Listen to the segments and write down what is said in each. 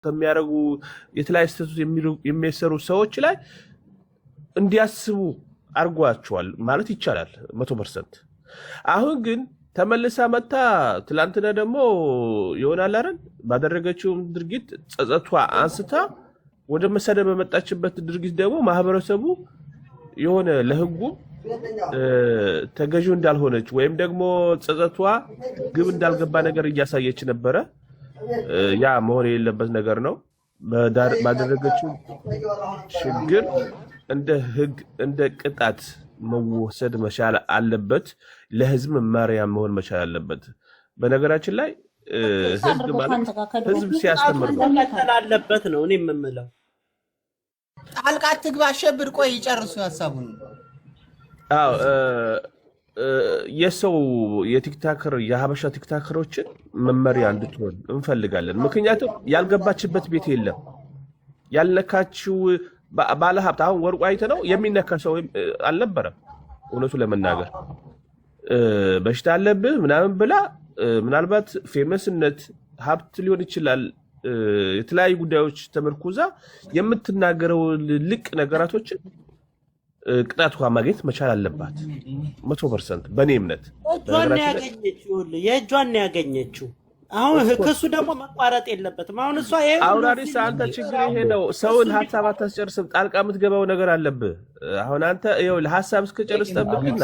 ከሚያረጉ የተለያየ ስህተት የሚሰሩ ሰዎች ላይ እንዲያስቡ አርጓቸዋል ማለት ይቻላል 100%። አሁን ግን ተመልሳ መጣ ትላንትና ደግሞ ይሆናል አይደል ባደረገችው ድርጊት ጸጸቷ አንስታ ወደ መሰደብ በመጣችበት ድርጊት ደግሞ ማህበረሰቡ የሆነ ለህጉ ተገዢው እንዳልሆነች ወይም ደግሞ ጸጸቷ ግብ እንዳልገባ ነገር እያሳየች ነበረ። ያ መሆን የሌለበት ነገር ነው። ባደረገችው ችግር እንደ ህግ እንደ ቅጣት መወሰድ መቻል አለበት። ለህዝብ መመሪያ መሆን መቻል አለበት። በነገራችን ላይ ህግ ማለት ህዝብ ሲያስተምር አለበት ነው እኔ የምምለው። ጣልቃ ትግባ አሸብር ቆይ ይጨርሱ ሐሳቡን። አዎ የሰው የቲክታከር የሀበሻ ቲክታከሮችን መመሪያ እንድትሆን እንፈልጋለን። ምክንያቱም ያልገባችበት ቤት የለም ያልነካችው ባለ ሀብት አሁን ወርቁ አይተ ነው የሚነካ ሰው አልነበረም። እውነቱ ለመናገር በሽታ አለብህ ምናምን ብላ ምናልባት ፌመስነት ሀብት ሊሆን ይችላል የተለያዩ ጉዳዮች ተመርኩዛ የምትናገረው ልቅ ነገራቶችን ቅጣቷ ማግኘት መቻል አለባት 100% በኔ እምነት። የእጇን ያገኘችው አሁን ክሱ ደግሞ መቋረጥ የለበትም። አሁን እሷ አውራሪስ አንተ ችግር ይሄ ነው። ሰውን ሐሳብ አታስጨርስም። ጣልቃ የምትገባው ነገር አለብህ። አሁን አንተ ይኸው ለሐሳብ እስከጨርስ ጠብቅና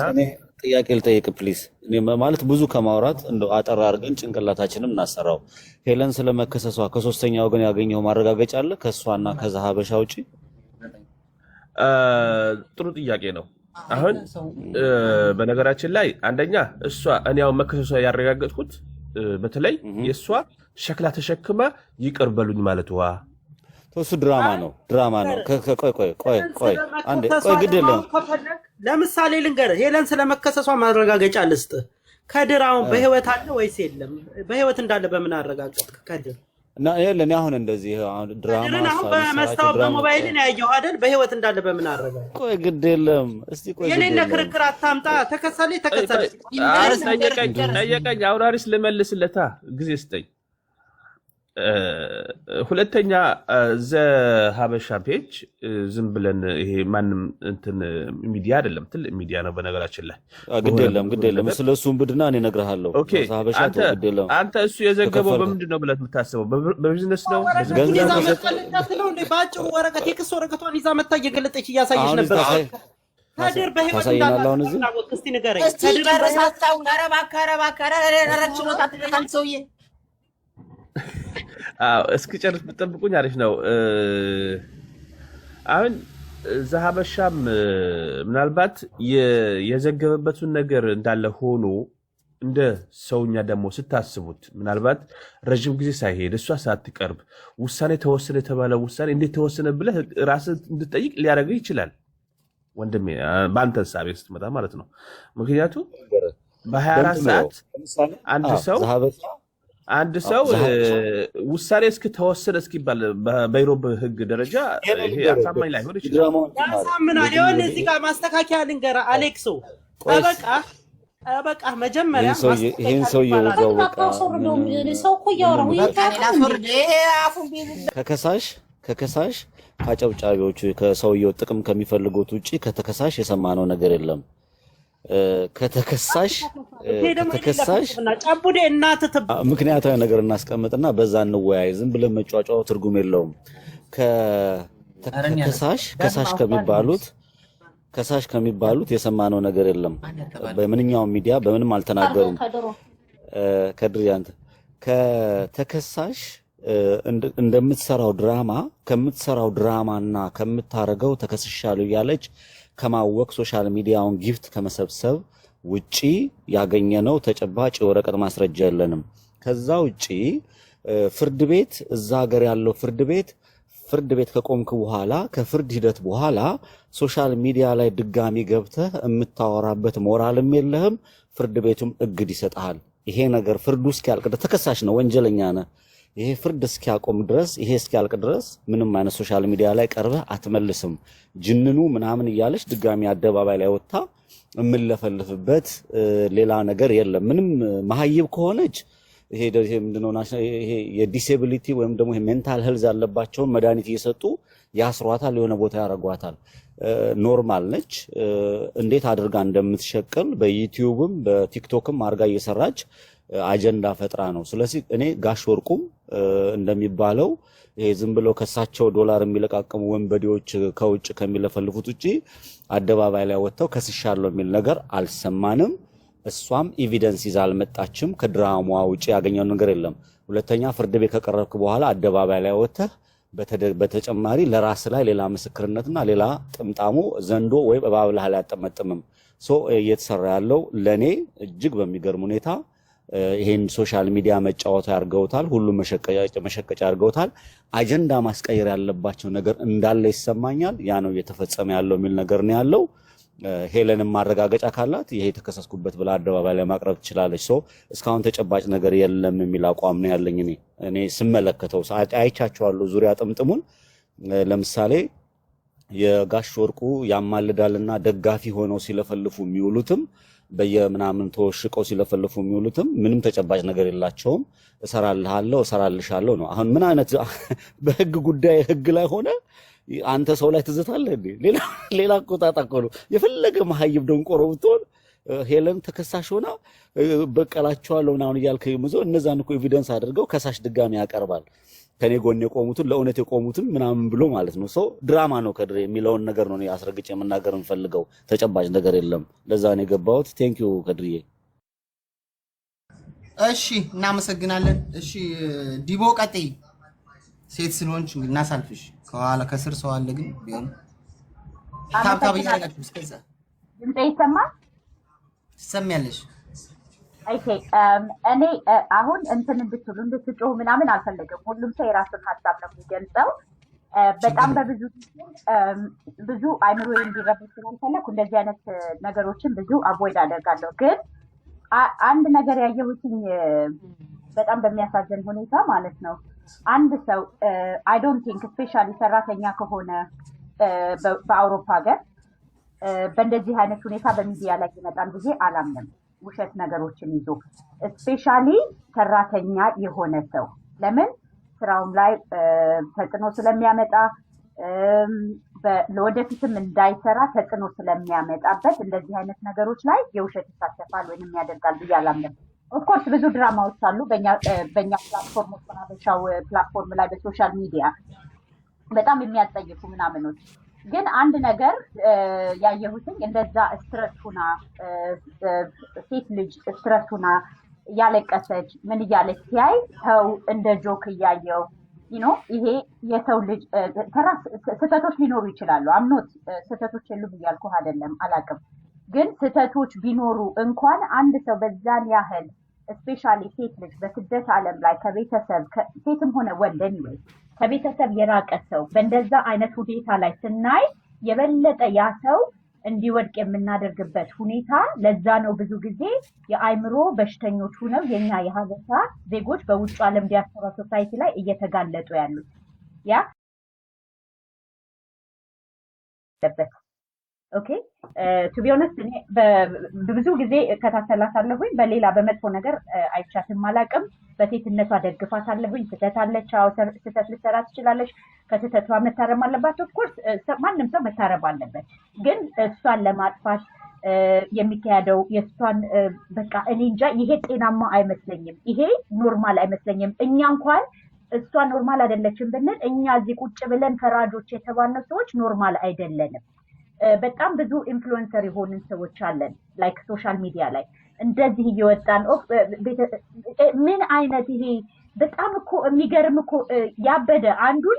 ጥያቄ ልጠይቅ ፕሊዝ። እኔ ማለት ብዙ ከማውራት እንደው አጠር አድርገን ጭንቅላታችንን እናሰራው። ሄለን ስለመከሰሷ ከሶስተኛ ወገን ያገኘው ማረጋገጫ አለ ከሷና ከዛ ሀበሻ ውጪ? ጥሩ ጥያቄ ነው። አሁን በነገራችን ላይ አንደኛ እሷ እኔ ያው መከሰሷ ያረጋገጥኩት በተለይ የሷ ሸክላ ተሸክማ ይቅር በሉኝ ማለትዋ እሱ ድራማ ነው። ቆይ አንዴ ቆይ ግድ የለም። ለምሳሌ ልንገርህ ሄለን ስለመከሰሷ ማረጋገጫ ልስጥ። ከድር አሁን በህይወት አለ ወይስ የለም? በህይወት እንዳለ በምን አረጋገጥክ? ከድር እና ሄለን አሁን እንደዚህ አሁን ድራማ አሁን በመስታወት በሞባይል ነው ያየው አይደል? በህይወት እንዳለ በምን አረጋገጥክ? ቆይ ግድ የለም። እስቲ ቆይ የኔን ክርክር አታምጣ። ተከሳለች ጠየቀኝ። አውራሪስ ልመልስለታ ጊዜ ስጠኝ። ሁለተኛ ዘ ሀበሻ ፔጅ ዝም ብለን ይሄ ማንም እንትን ሚዲያ አይደለም፣ ትልቅ ሚዲያ ነው በነገራችን ላይ። ግድ የለም ስለሱም ብድና እኔ እነግርሃለሁ። ሀበሻ ግድ የለም። አንተ እሱ የዘገበው በምንድን ነው ብለህ የምታስበው? በቢዝነስ ነው? በአጭሩ ወረቀት የክስ ወረቀቷን ይዛ መታ እየገለጠች እያሳየች ነበር። ከድር በህይወት እንዳለ እስቲ ንገረኝ። ከድር በሳታው አረባከረ ረችሎታ ተደካን ሰውዬ እስኪ ጨርስ ብትጠብቁኝ አሪፍ ነው። አሁን ዘሀበሻም ምናልባት የዘገበበትን ነገር እንዳለ ሆኖ እንደ ሰውኛ ደግሞ ስታስቡት ምናልባት ረጅም ጊዜ ሳይሄድ እሷ ሳትቀርብ ውሳኔ ተወሰነ የተባለ ውሳኔ እንዴት ተወሰነ ብለህ ራስህ እንድትጠይቅ ሊያደርግህ ይችላል ወንድሜ፣ በአንተ ሳቤ ስትመጣ ማለት ነው። ምክንያቱም በ24 ሰዓት አንድ ሰው ውሳኔ እስከተወሰነ እስኪባል በኢሮብ ህግ ደረጃ ይሄ አሳማኝ ላይሆን ይችላል። ያሳምናል። ይሁን እዚህ ጋር ማስተካከያ ልንገርህ አሌክሶ፣ ጠበቃ መጀመሪያ ይሄን ሰውዬ ወዛው በቃ ሰው እኮ እያወራሁ ከከሳሽ ከአጨብጫቢዎቹ ከሰውየው ጥቅም ከሚፈልጉት ውጪ ከተከሳሽ የሰማነው ነገር የለም። ከተከሳሽ ጫቡዴ እናት ምክንያታዊ ነገር እናስቀምጥና በዛ እንወያይ። ዝም ብለን መጫጫው ትርጉም የለውም። ከሳሽ ከሚባሉት የሰማነው ነገር የለም። በምንኛው ሚዲያ በምንም አልተናገሩም። ከድር ያንተ ከተከሳሽ ከምትሰራው ድራማና ከምታረገው ተከስሻለሁ እያለች ከማወቅ ሶሻል ሚዲያውን ጊፍት ከመሰብሰብ ውጪ ያገኘነው ተጨባጭ የወረቀት ማስረጃ የለንም። ከዛ ውጪ ፍርድ ቤት እዛ ሀገር ያለው ፍርድ ቤት ከቆምክ በኋላ ከፍርድ ሂደት በኋላ ሶሻል ሚዲያ ላይ ድጋሚ ገብተህ የምታወራበት ሞራልም የለህም። ፍርድ ቤቱም እግድ ይሰጣል። ይሄ ነገር ፍርዱ እስኪያልቅ ድረስ ተከሳሽ ነው፣ ወንጀለኛ ነህ። ይሄ ፍርድ እስኪያቆም ድረስ ይሄ እስኪያልቅ ድረስ ምንም አይነት ሶሻል ሚዲያ ላይ ቀርበህ አትመልስም። ጅንኑ ምናምን እያለች ድጋሚ አደባባይ ላይ ወጣ የምንለፈልፍበት ሌላ ነገር የለም። ምንም መሀይብ ከሆነች ይሄ ምንድነው ይሄ የዲሴቢሊቲ ወይም ደግሞ ሜንታል ሄልዝ ያለባቸው መድኃኒት እየሰጡ ያስሯታል፣ የሆነ ቦታ ያረጓታል። ኖርማል ነች። እንዴት አድርጋ እንደምትሸቅል በዩቲዩብም በቲክቶክም አርጋ እየሰራች አጀንዳ ፈጥራ ነው። ስለዚህ እኔ ጋሽ ወርቁም እንደሚባለው ይሄ ዝም ብለው ከሳቸው ዶላር የሚለቃቀሙ ወንበዴዎች ከውጭ ከሚለፈልፉት ውጪ አደባባይ ላይ ወጥተው ከስሻለው የሚል ነገር አልሰማንም። እሷም ኤቪደንስ ይዛ አልመጣችም። ከድራማዋ ውጪ ያገኘው ነገር የለም። ሁለተኛ ፍርድ ቤት ከቀረብክ በኋላ አደባባይ ላይ ወጥተህ በተጨማሪ ለራስ ላይ ሌላ ምስክርነትና ሌላ ጥምጣሙ ዘንዶ ወይ እባብ ላይ አያጠመጥምም። እየተሰራ ያለው ለኔ እጅግ በሚገርም ሁኔታ ይሄን ሶሻል ሚዲያ መጫወቻ ያርገውታል፣ ሁሉም መሸቀጫ ያርገውታል። አጀንዳ ማስቀየር ያለባቸው ነገር እንዳለ ይሰማኛል። ያ ነው እየተፈጸመ ያለው የሚል ነገር ነው ያለው። ሄለንም ማረጋገጫ ካላት ይሄ ተከሰስኩበት ብላ አደባባይ ላይ ማቅረብ ትችላለች። እስካሁን ተጨባጭ ነገር የለም የሚል አቋም ነው ያለኝ። እኔ ስመለከተው አይቻቸዋለሁ ዙሪያ ጥምጥሙን። ለምሳሌ የጋሽ ወርቁ ያማልዳልና ደጋፊ ሆነው ሲለፈልፉ የሚውሉትም በየምናምን ተወሽቀው ሲለፈልፉ የሚውሉትም ምንም ተጨባጭ ነገር የላቸውም። እሰራልሻለሁ ነው። አሁን ምን አይነት በህግ ጉዳይ ህግ ላይ ሆነ አንተ ሰው ላይ ትዝታለህ እንዴ? ሌላ ቆጣጣ እኮ ነው። የፈለገ መሀይብ ደንቆሮ ብትሆን ሄለን ተከሳሽ ሆና በቀላቸዋለሁ ምናምን እያልክ ይሙዞ እነዛን እኮ ኤቪደንስ አድርገው ከሳሽ ድጋሚ ያቀርባል። ከኔ ጎን የቆሙትን ለእውነት የቆሙትን ምናምን ብሎ ማለት ነው። ድራማ ነው ከድሬ የሚለውን ነገር ነው ያስረግጬ መናገር እንፈልገው። ተጨባጭ ነገር የለም። ለዛ ነው የገባሁት። ቴንክ ዩ ከድሬ። እሺ እናመሰግናለን። እሺ ዲቦ ቀጥይ። ሴት ስለሆንሽ እንግዲህ እናሳልፍሽ። ከኋላ ከስር ሰው አለ ግን ቢሆን ታብታብ እያደረጋችሁ እስከዛ ድምጼ ይሰማል? ትሰሚያለሽ? ኦኬ እኔ አሁን እንድትጮሁ ምናምን አልፈለግም። ሁሉም ሰው የራሱን ሀሳብ ነው የሚገልጸው። በጣም ብዙ አይምሮ እንዲረብሽ ስላልፈለኩ እንደዚህ አይነት ነገሮችን ብዙ አቮይድ አደርጋለሁ። ግን አንድ ነገር ያየሁትኝ በጣም በሚያሳዝን ሁኔታ ማለት ነው አንድ ሰው አይ ዶንት ቲንክ ስፔሻሊ ሰራተኛ ከሆነ በአውሮፓ ሀገር በእንደዚህ አይነት ሁኔታ በሚዲያ ላይ ይመጣል ብዬ አላምንም። ውሸት ነገሮችን ይዞ ስፔሻሊ ሰራተኛ የሆነ ሰው ለምን ስራውም ላይ ተጽዕኖ ስለሚያመጣ ለወደፊትም እንዳይሰራ ተጽዕኖ ስለሚያመጣበት እንደዚህ አይነት ነገሮች ላይ የውሸት ይሳተፋል ወይንም ያደርጋል ብዬ አላምንም። ኦፍኮርስ ብዙ ድራማዎች አሉ በእኛ ፕላትፎርሞች በሀበሻው ፕላትፎርም ላይ በሶሻል ሚዲያ በጣም የሚያስጠይፉ ምናምኖች። ግን አንድ ነገር ያየሁትኝ እንደዛ ስትረስ ሁና ሴት ልጅ ስትረስ ሁና ያለቀሰች ምን እያለች ሲያይ ሰው እንደ ጆክ እያየው ይሄ የሰው ልጅ ስህተቶች ሊኖሩ ይችላሉ። አምኖት ስህተቶች የሉም እያልኩ አይደለም፣ አላቅም። ግን ስህተቶች ቢኖሩ እንኳን አንድ ሰው በዛን ያህል ስፔሻሊ ሴት ልጅ በስደት ዓለም ላይ ከቤተሰብ ሴትም ሆነ ወንድ ኤኒዌይ ከቤተሰብ የራቀ ሰው በእንደዛ አይነት ሁኔታ ላይ ስናይ የበለጠ ያ ሰው እንዲወድቅ የምናደርግበት ሁኔታ ለዛ ነው ብዙ ጊዜ የአይምሮ በሽተኞች ሆነው የኛ የሀበሻ ዜጎች በውጭ ዓለም ዲያስፖራ ሶሳይቲ ላይ እየተጋለጡ ያሉት ያ ለበት ኦኬ ቱ ቢ ኦነስት እኔ ብዙ ጊዜ እከታተላታለሁኝ። በሌላ በመጥፎ ነገር አይቻትም አላቅም። በሴትነቷ ደግፋታለሁኝ። ስህተት አለች፣ ስህተት ልትሰራ ትችላለች። ከስህተቷ መታረም አለባት። ኦፍኮርስ ማንም ሰው መታረም አለበት። ግን እሷን ለማጥፋት የሚካሄደው የእሷን በቃ እኔ እንጃ፣ ይሄ ጤናማ አይመስለኝም። ይሄ ኖርማል አይመስለኝም። እኛ እንኳን እሷ ኖርማል አይደለችም ብንል እኛ እዚህ ቁጭ ብለን ፈራጆች የተባልነው ሰዎች ኖርማል አይደለንም። በጣም ብዙ ኢንፍሉዌንሰር የሆንን ሰዎች አለን ላይክ ሶሻል ሚዲያ ላይ እንደዚህ እየወጣን ምን አይነት ይሄ በጣም እኮ የሚገርም እኮ ያበደ አንዱን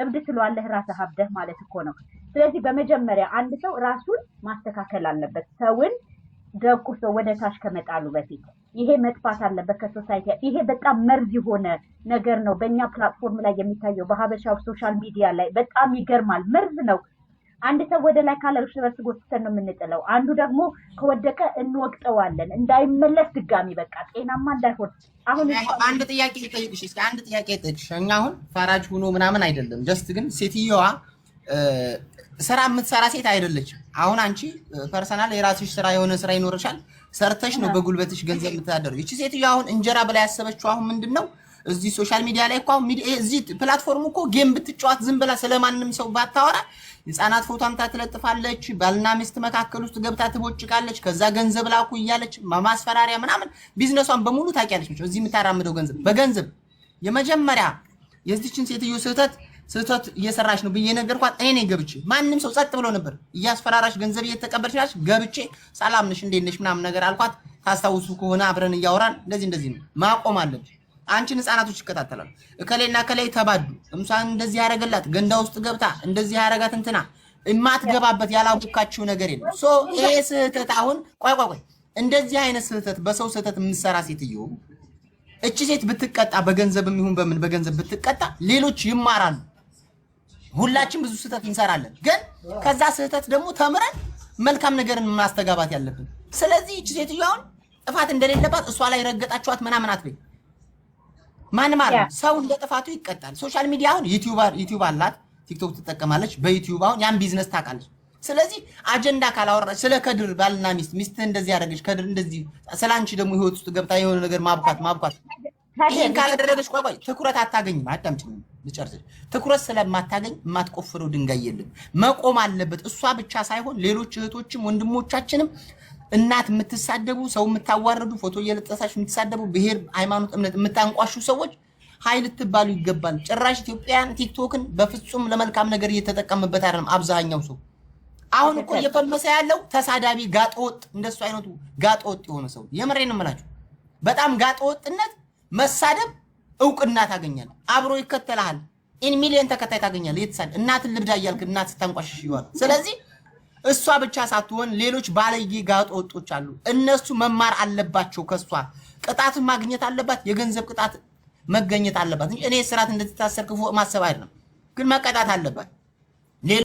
እብድ ትሏለህ ራስህ አብደህ ማለት እኮ ነው። ስለዚህ በመጀመሪያ አንድ ሰው ራሱን ማስተካከል አለበት። ሰውን ደቁሶ ወደ ታች ከመጣሉ በፊት ይሄ መጥፋት አለበት ከሶሳይቲ። ይሄ በጣም መርዝ የሆነ ነገር ነው በእኛ ፕላትፎርም ላይ የሚታየው በሀበሻው ሶሻል ሚዲያ ላይ በጣም ይገርማል። መርዝ ነው። አንድ ሰው ወደ ላይ ካለ እርስ በርስ ጎትተን ነው የምንጥለው። አንዱ ደግሞ ከወደቀ እንወቅጠዋለን እንዳይመለስ ድጋሚ በቃ ጤናማ እንዳይሆን። አሁን አንድ ጥያቄ ልጠይቅሽ እስኪ አንድ ጥያቄ ልጠይቅሽ። እኛ አሁን ፈራጅ ሆኖ ምናምን አይደለም፣ ጀስት ግን ሴትዮዋ ስራ የምትሰራ ሴት አይደለችም። አሁን አንቺ ፐርሰናል የራስሽ ስራ የሆነ ስራ ይኖርሻል። ሰርተሽ ነው በጉልበትሽ ገንዘብ የምታደርጊው። እቺ ሴትዮ አሁን እንጀራ በላይ ያሰበችው አሁን ምንድነው እዚህ ሶሻል ሚዲያ ላይ እኮ እዚህ ፕላትፎርም እኮ ጌም ብትጫወት ዝም ብላ ስለማንንም ሰው ባታወራ ህፃናት ፎቶ አምታ ትለጥፋለች፣ ባልና ሚስት መካከል ውስጥ ገብታ ትቦጭቃለች፣ ከዛ ገንዘብ ላኩ እያለች ማስፈራሪያ ምናምን ቢዝነሷን በሙሉ ታውቂያለች። እዚህ የምታራምደው ገንዘብ በገንዘብ የመጀመሪያ የዚችን ሴትዮ ስህተት እየሰራች ነው ብዬ ነገርኳት። እኔ ነኝ ገብቼ ማንንም ሰው ጸጥ ብሎ ነበር እያስፈራራሽ ገንዘብ እየተቀበልሽ ናች። ገብቼ ሰላም ነሽ እንዴት ነሽ ምናምን ነገር አልኳት። ታስታውሱ ከሆነ አብረን እያወራን እንደዚህ ነው ማቆም አለብሽ። አንቺን ህፃናቶች ይከታተላሉ። እከሌና ከላይ ተባዱ እምሳን እንደዚህ ያረጋላት ገንዳ ውስጥ ገብታ እንደዚህ ያረጋት እንትና እማትገባበት ያላውቃችሁ ነገር የለም። ሶ ይሄ ስህተት አሁን ቆይ እንደዚህ አይነት ስህተት በሰው ስህተት የምትሰራ ሴትዮ እቺ ሴት ብትቀጣ በገንዘብም ይሁን በምን በገንዘብ ብትቀጣ ሌሎች ይማራሉ። ሁላችን ብዙ ስህተት እንሰራለን፣ ግን ከዛ ስህተት ደግሞ ተምረን መልካም ነገርን ማስተጋባት ያለብን። ስለዚህ እቺ ሴትዮ አሁን ጥፋት እንደሌለባት እሷ ላይ ረገጣችኋት ምናምን አትበይ። ማን ማለት ሰው እንደ ጥፋቱ ይቀጣል። ሶሻል ሚዲያ አሁን ዩቲዩብ አላት፣ ቲክቶክ ትጠቀማለች። በዩቲዩብ አሁን ያን ቢዝነስ ታውቃለች። ስለዚህ አጀንዳ ካላወራች ስለ ከድር ባልና ሚስት እንደዚህ ያደረገች ከድር እንደዚህ ስላንቺ ደግሞ ህይወት ውስጥ ገብታ የሆነ ነገር ማብኳት ይሄን ካላደረገች ቆይ ትኩረት አታገኝም። አዳምጪኝ ልጨርስ። ትኩረት ስለማታገኝ የማትቆፍረው ድንጋይ የለም። መቆም አለበት። እሷ ብቻ ሳይሆን ሌሎች እህቶችም ወንድሞቻችንም እናት የምትሳደቡ ሰው የምታዋርዱ ፎቶ እየለጠሳችሁ የምትሳደቡ ብሔር፣ ሃይማኖት፣ እምነት የምታንቋሹ ሰዎች ኃይል ትባሉ ይገባል። ጭራሽ ኢትዮጵያን ቲክቶክን በፍጹም ለመልካም ነገር እየተጠቀመበት አይደለም አብዛኛው ሰው። አሁን እኮ እየፈመሰ ያለው ተሳዳቢ ጋጠወጥ፣ እንደሱ አይነቱ ጋጠወጥ የሆነ ሰው የምሬን ነው የምላችሁ። በጣም ጋጠወጥነት መሳደብ እውቅና ታገኛለህ፣ አብሮ ይከተልሃል፣ ኢን ሚሊዮን ተከታይ ታገኛለህ። እየተሳደብ እናትን ልብዳ እያልክ እናት ስታንቋሽሽ ይዋል። ስለዚህ እሷ ብቻ ሳትሆን ሌሎች ባለየ ጋጠወጦች አሉ። እነሱ መማር አለባቸው። ከሷ ቅጣት ማግኘት አለባት፣ የገንዘብ ቅጣት መገኘት አለባት እንጂ እኔ ስራት እንድትታሰር ክፉ ማሰብ አይደለም፣ ግን መቀጣት አለባት።